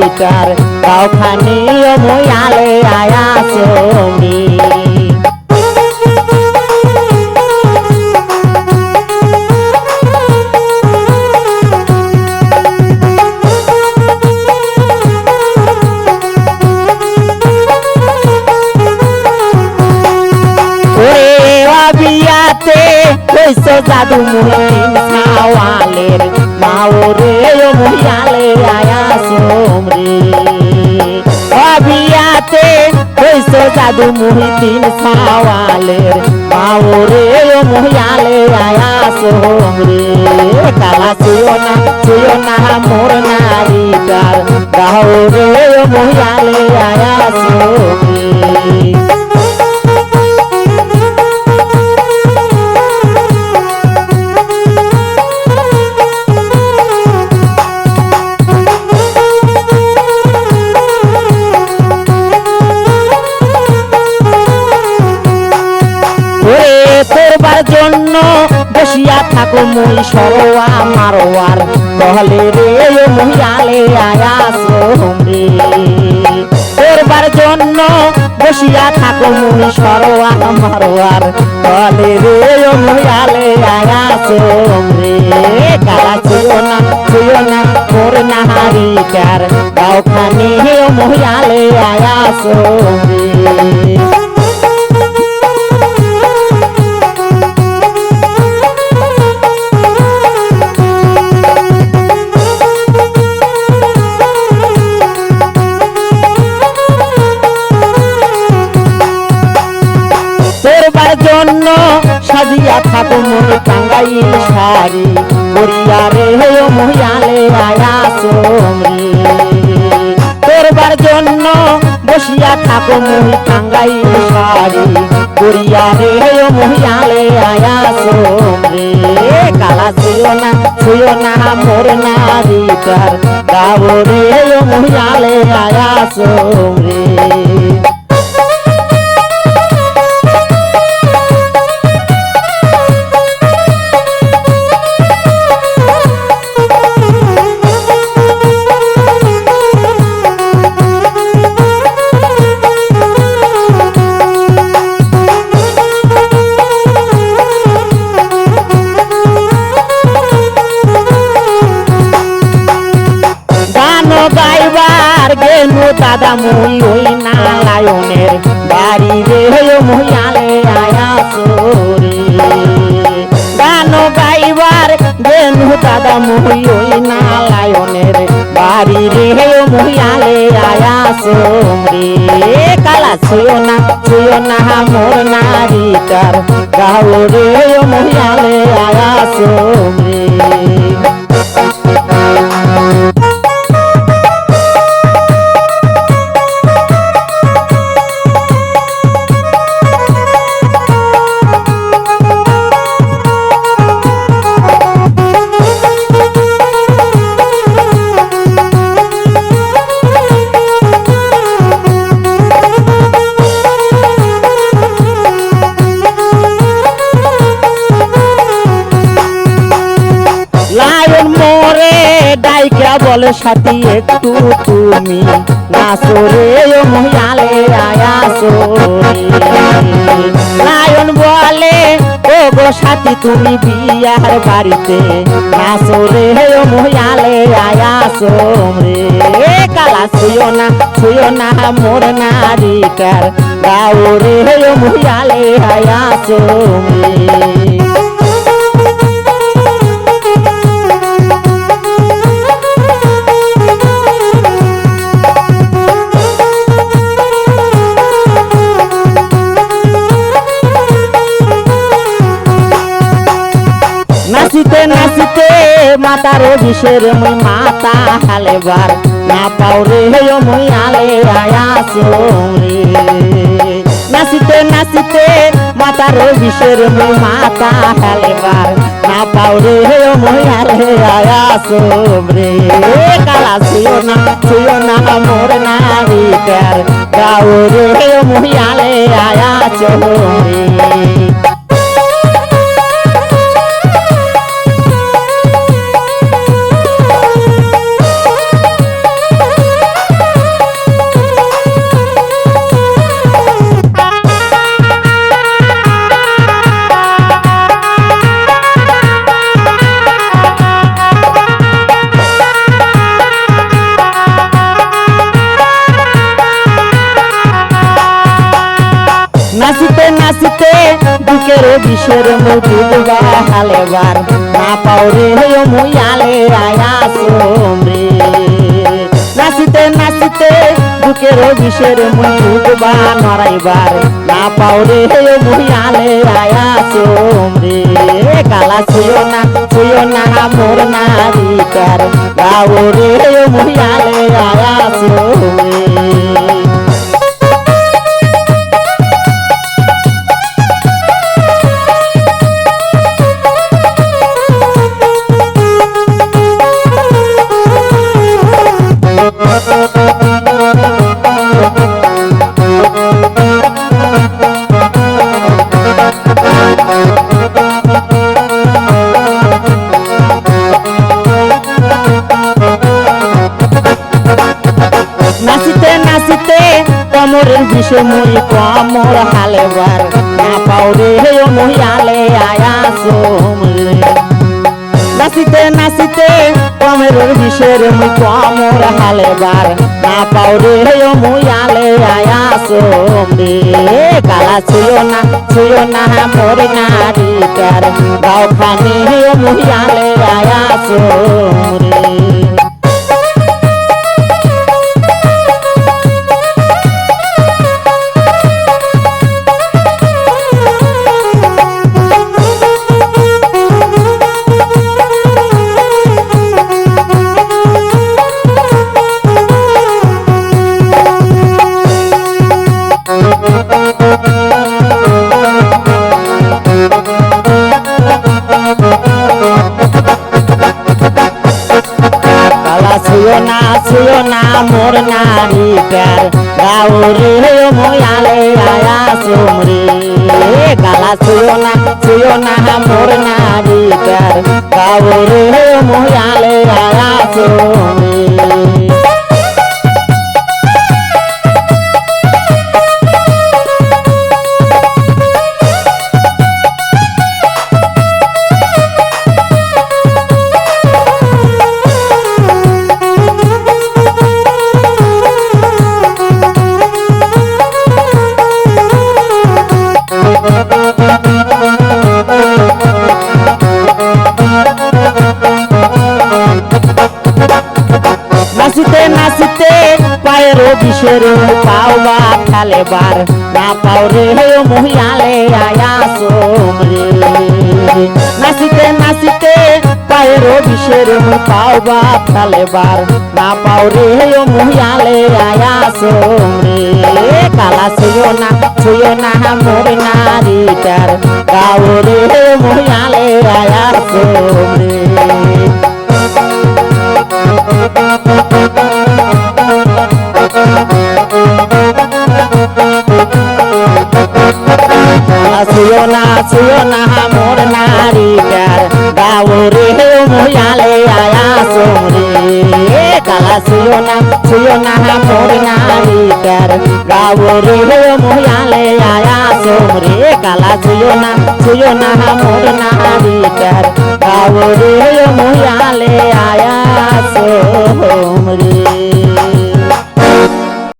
নারীটার গাওখানি মহিয়ালে আয়া সৌরি কইছো জাদু মুহিন সাওয়ালের মাওরে মহিয়ালে আয়া সোমরে অবিয়াতে কইছো জাদু মুহিন সাওয়ালের মাওরে মহিয়ালে আয়া সোমরে কালা ছুঁয়ো না মোর নারীটার গাওরে মহিয়ালে আয়া সোমরে করবার জন্য বসিয়া থাকো মই সরোয়া মারোয়ার বহলে রে মহিয়ালে আয়া সোমরে করবার জন্য বসিয়া থাকো মই সরোয়া মারোয়ার বহলে রে মহিয়ালে আয়া সোমরে কালা ছুঁয়ো না মোর নারীটার গাওখানি মহিয়ালে আয়া সোমরে জন্য সাজিয়া থাকো মোর টাঙ্গাইল শাড়ি করিয়া রে মহিয়ালে আয়া সোমরে করবার জন্য বসিয়া থাকো মোর টাঙ্গাইল শাড়ি করিয়া রে মহিয়ালে আয়া সোমরে কালা ছুঁয়ো না মোর নারীটার গাও রে মহিয়ালে আয়া সোমরে গেনু দাদা মুই ওই নারায়ণের বাড়ি রে মহিয়ালে আয়া সোরে গান গাইবার গেনু দাদা মুই ওই নারায়ণের বাড়ি রে মহিয়ালে আয়া সোমরে কালা ছুঁয়ো না মোর নারীটার গাও রে মহিয়ালে আয়া সোমরে বলে সাথী একটু তুমি নাচো রে মহিয়ালে আয়া সোরে লায়ন বলে ও গো সাথী তুমি বিয়ার বাড়িতে নাচো রে মহিয়ালে আয়া সোমরে কালা ছুঁয়ো না মোর নারীটার গাও রে মহিয়ালে আয়া সোমরে নাচিতে নাচিতে মাতার বিষের মই মাতা হালেবার না পাও রে মহিয়ালে আয়া সোমরে নাচিতে নাচিতে মাতার বিষের মই মাতা হালেবার না পাও রে মহিয়ালে আয়া সোমরে কালা ছুঁয়ো না মোর নারীটার গাও রে মহিয়ালে আয়া সোমরে বুকের বিষের মুজুবা হালেবার না পাওরে মুয়ালে আয়াসুম রে নাচিতে নাচিতে বুকের বিষের মুজুবা নড়াইবার না পাওরে মুয়ালে আয়াসুম রে কালা ছুঁয়ো না মোর নারীকার গাওরে মুয়ালে আয়াসুম রে নাচিতে নাচিতে কমরের বিষে মুই কমর হালেবার না পাওরে মহিয়ালে আয়াসুম রে নাচিতে নাচিতে কমরের বিষের মুই কমর হালেবার না পাওরে মহিয়ালে আয়াসুম রে কালা ছুঁয়ো না মোর নারীকার গাও খানি মহিয়ালে আয়াসুম রে ছুঁয়ো না মোর নারীকার গাওরে ময়ালে আয়াসুম রে কালা ছুঁয়ো না মোর নারীকার গাওরে ময়ালে আয়াসুম রে নাচিতে নাচিতে পায়ের বিষের পাওয়া খালেবার না পাওরে মহিয়ালে আয়াসুম রে নাচিতে নাচিতে পায়ের বিষের পাওয়া খালেবার না পাওরে মহিয়ালে আয়াসুম রে কালা ছুঁয়ো না মোর নারীকার গাওরে মহিয়ালে আয়াসুম রে ছুঁয়ো না মোর নারীকার গাওরে মহিয়ালে আয়াসুম রে কালা ছুঁয়ো না মোর নারীকার গাওরে মহিয়ালে আয়াসুম রে কালা ছুঁয়ো না মোর নারীকার গাওরে